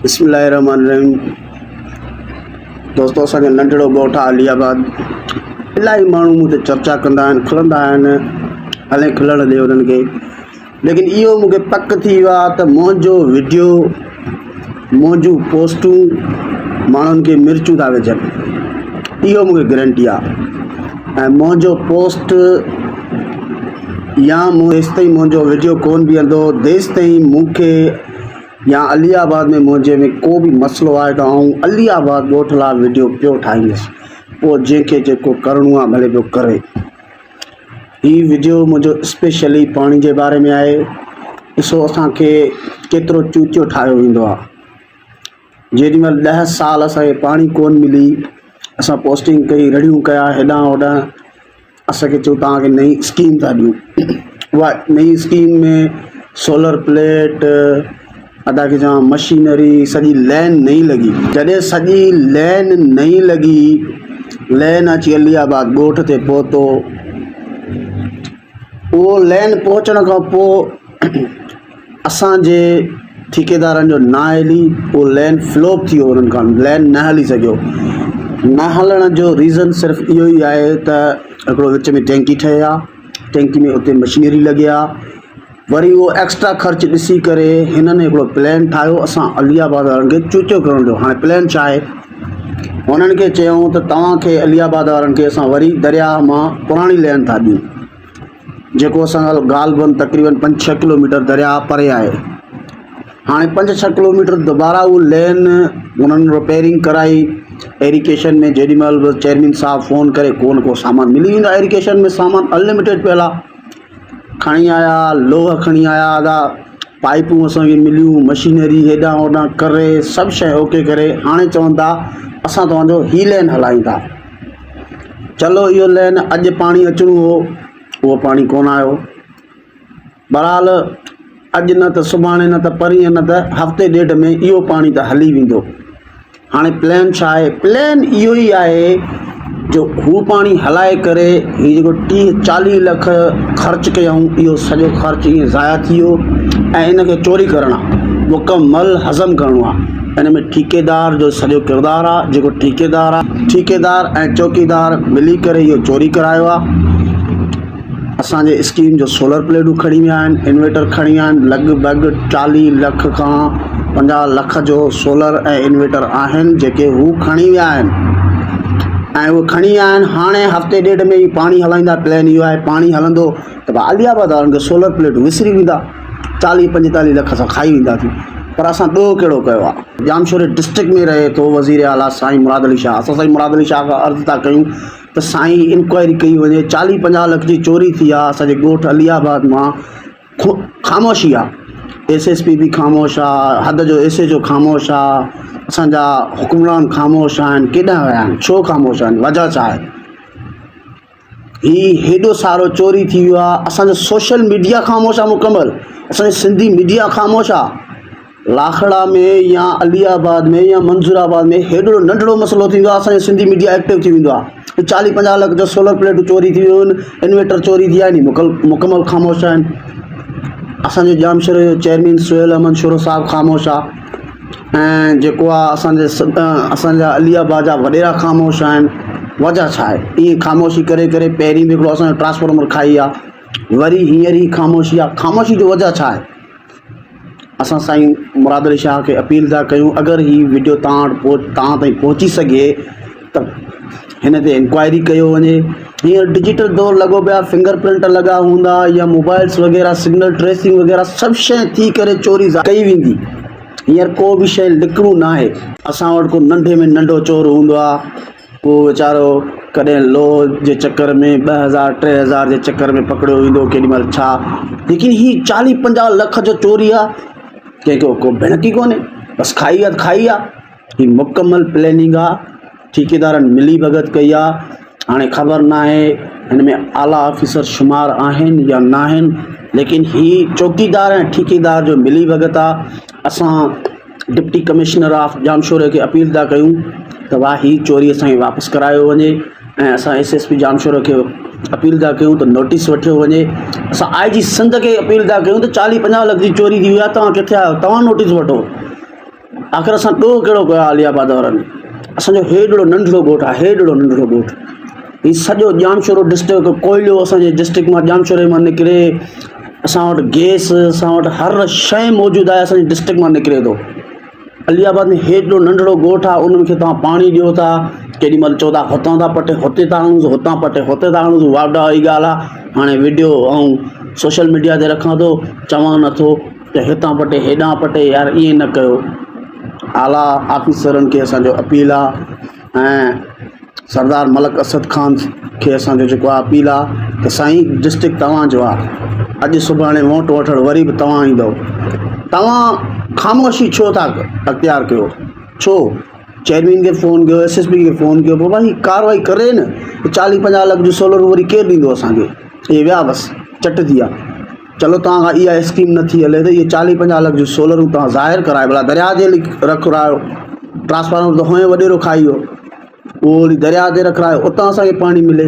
बिस्मिल्लाहिर्रहमानिर्रहीम। दोस्तों, असांजो नंढड़ो ॻोठ आहे अलीआबाद। इलाही माण्हू मूं ते चर्चा कंदा आहिनि, खिलंदा आहिनि, हले खिलण ॾियो उन्हनि खे। लेकिन इहो मूंखे पक थी वियो आहे त मुंहिंजो वीडियो, मुंहिंजूं पोस्टूं माण्हुनि खे मिर्चूं था विझनि। इहो मूंखे गारंटी आहे। ऐं मुंहिंजो पोस्ट या जेसि ताईं मुंहिंजो वीडियो कोन बीहंदो, तेसि ताईं मूंखे या अलीआबाद में मुंहिंजे में को बि मसइलो आहे त आउं अलीआबाद ॻोठ लाइ वीडियो पियो ठाहींदुसि। पोइ जंहिंखे जेको करिणो आहे भले पियो करे। हीउ वीडियो मुंहिंजो स्पेशली पाणी जे बारे में आहे। ॾिसो, असांखे केतिरो चूचो ठाहियो वेंदो आहे। जेॾीमहिल 10 साल असांखे पाणी कोन मिली, असां पोस्टिंग कई, रड़ियूं कया हेॾां होॾां, असांखे चयो तव्हांखे नई स्कीम था ॾियूं। उहा नई स्कीम में सोलर प्लेट, अदा के जहाँ मशीनरी, सॼी लाइन नहीं लगी। जॾहिं सॼी लाइन नहीं लगी, लाइन अची अलीआबाद ॻोठ ते पहुतो। वो लाइन पहुचण खां पोइ असांजे ठेकेदारनि जो ना हली, वो लाइन फ्लॉप थी वियो। उन्हनि खां लाइन न हली सघियो। न हलण जो रीज़न सिर्फ़ु इहो ई आहे त हिकिड़ो विच में टैंकी ठहे आहे, टैंकी में उते मशीनरी लॻी आहे। वरी वो एक्स्ट्रा ख़र्च ॾिसी करे हिननि हिकिड़ो प्लान ठाहियो असां अलीआबाद वारनि खे चूचो करण जो। हाणे प्लान छा आहे? हुननि खे चयूं त तव्हांखे अलीआबाद वारनि खे असां वरी दरिया मां पुराणी लाइन था ॾियूं, जेको असां ॻाल्हि तक़रीबन 5-6 किलोमीटर दरिया परे आहे। हाणे 5-6 किलोमीटर दोबारा वो लाइन उन्हनि रिपेयरिंग कराई। एरिकेशन में जेॾीमहिल बि चेयरमैन साहब फ़ोन करे को सामान मिली वेंदो। एरिकेशन में सामान अनलिमिटेड पियल आहे। खणी आया, लोह खणी आया, आधा पाइपूं असांखे मिलियूं, मशीनरी हेॾां होॾां करे सभु शइ ओके करे हाणे चवनि था असां तव्हांजो ही लाइन हलायूं था। चलो, इहो लाइन अॼु पाणी अचिणो हो, उहो पाणी कोन आयो। बहरहाल अॼु न त सुभाणे, न त परीहं, न त हफ़्ते ॾेढ में इहो पाणी त हली वेंदो। हाणे प्लान छा आहे? प्लान इहो ई आहे जो हू पाणी हलाए करे हीउ जेको 30-40 लख ख़र्च कयूं, इहो सॼो ख़र्च ईअं ज़ाया थी वियो। ऐं इनखे चोरी करणु आहे, मुकमल हज़म करिणो आहे। इन में ठेकेदार जो सॼो किरदारु आहे। जेको ठेकेदार आहे, ठेकेदार ऐं चौकीदार मिली करे इहो चोरी करायो आहे। असांजे स्कीम जो सोलर प्लेटूं खणी विया आहिनि, इन्वेटर खणी विया आहिनि। लॻभॻि 40 लख खां 50 लख जो सोलर ऐं इन्वेटर आहिनि जेके हू खणी विया आहिनि। ऐं उहे खणी आया आहिनि। हाणे हफ़्ते ॾेढ में ई पाणी हलाईंदा। प्लान इहो आहे, पाणी हलंदो त अलीआबाद वारनि खे सोलर प्लेटूं विसरी वेंदा। 40-45 लख असां खाई वेंदासीं। पर असां ॾोह कहिड़ो कयो आहे? जामशोरे डिस्ट्रिक्ट में रहे थो वज़ीर आला साईं मुराद अली शाह। असां साईं मुराद अली शाह खां अर्ज़ु था कयूं त साईं इंक्वायरी कई वञे। 40-50 लख जी चोरी थी आहे असांजे ॻोठ अलीआबाद मां। ख़ामोशी आहे। SSP भी ख़ामोश आहे, हद जो SHO ख़ामोश आहे, असांजा हुक्मरान ख़ामोश आहिनि। केॾांहुं विया आहिनि? छो ख़ामोश आहिनि? वजह छा आहे? हीउ हेॾो सारो चोरी थी वियो आहे। असांजो सोशल मीडिया ख़ामोश आहे मुकमल। असांजी सिंधी मीडिया ख़ामोश आहे। लाखड़ा में या अलीआबाद में या मंसूराबाद में हेॾो नंढड़ो मसइलो थींदो आहे, असांजो सिंधी मीडिया एक्टिव थी वेंदो आहे। 40-50 लख जो सोलर प्लेटूं चोरी थी वियूं आहिनि, इन्वेटर चोरी थी विया आहिनि, मुकमल ख़ामोश आहिनि। असांजे जामशोरे जो चेयरमैन सुहेल अहमद शुरो साहब ख़ामोश आहे। ऐं जेको आहे असांजा अलीआबाद जा वॾेरा ख़ामोश आहिनि। वजह छा आहे? ईअं ख़ामोशी करे करे पहिरीं बि हिकिड़ो असांजो ट्रांसफॉर्मर खाई आहे, वरी हींअर ई ख़ामोशी आहे। ख़ामोशी जो वजह छा आहे? असां साईं मुराद अली शाह खे अपील था कयूं, अगरि हीउ वीडियो तव्हां ताईं पहुची सघे त हिन ते इंक्वायरी कयो वञे। हींअर डिजिटल दौरु लॻो पियो आहे। फिंगरप्रिंट लॻा हूंदा या मोबाइल्स वग़ैरह, सिग्नल ट्रेसिंग वग़ैरह सभु शइ थी करे चोरी कई वेंदी। हींअर को बि शइ लिकड़ू न आहे। असां वटि को नंढे में नंढो चोर हूंदो आहे, को वीचारो कॾहिं लो जे चकर में 2000-3000 जे चकर में पकड़ियो वेंदो केॾीमहिल छा। लेकिन हीउ 40-50 लख जो चोरी आहे। कंहिंखे को भिणकी कोन्हे, बसि खाई आहे त खाई आहे। हीउ मुकमल प्लैनिंग आहे। ठेकेदारनि मिली भगत कई आहे। हाणे ख़बर न आहे हिन में आला ऑफिसर शुमार आहिनि या न आहिनि, लेकिन हीउ चौकीदार ऐं ठेकेदार जो मिली भगत आहे। असां डिप्टी कमिश्नर ऑफ जामशोरे खे अपील था कयूं त वाह हीउ चोरी असांखे वापसि करायो वञे। ऐं असां SSP जामशोरे खे अपील था कयूं त नोटिस वठियो वञे। असां IG सिंध खे अपील था कयूं त 40-50 लख जी चोरी थी वई आहे, तव्हां किथे आहियो? तव्हां नोटिस वठो। आख़िर असां ॾोह कहिड़ो कयो आहे अलीआबाद वारनि? असांजो हेॾो नंढिड़ो ॻोठु आहे, हेॾो नंढिड़ो ॻोठु। हीउ सॼो जामशोरो डिस्ट्रिक्ट, कोयलो असांजे डिस्ट्रिक्ट मां जामशोरे मां निकिरे, असां वटि गैस, असां वटि हर शइ मौजूदु आहे, असांजे डिस्ट्रिक्ट मां निकिरे थो। अलीआबाद में हेॾो नंढिड़ो ॻोठु आहे, उन खे तव्हां पाणी ॾियो था, केॾी महिल चओ था हुतां था पटे हुते था आणूं, हुतां पटे हुते था आणूं, वावड़ा वारी ॻाल्हि आहे। हाणे वीडियो ऐं सोशल मीडिया ते रखां थो, चवां नथो त हितां पटे हेॾां पटे, यार ईअं न कयो। आला ऑफिसरनि खे असांजो अपील आहे ऐं सरदार मलक असद ख़ान खे असांजो जेको आहे अपील आहे त साईं डिस्ट्रिक्ट तव्हांजो आहे, अॼु सुभाणे वोट वठणु वरी बि तव्हां ईंदव। तव्हां ख़ामोशी छो था अख़्तियार कयो? छो चेयरमैन खे फ़ोन कयो, SSP खे फ़ोन कयो, बाबा हीअ कार्रवाई करे न। 40-50 लख जो सोलर वरी केरु ॾींदो असांखे? इहे विया बसि चट थी आहे। चलो तव्हां खां इहा स्कीम नथी हले त इहे 40-50 लख जो सोलरूं तव्हां ज़ाहिर कराए भला दरिया ते रखायो, ट्रांसफार्मर त हुए वॾेरो खाई वियो, उहो वरी दरिया ते रखायो, उतां असांखे पाणी मिले।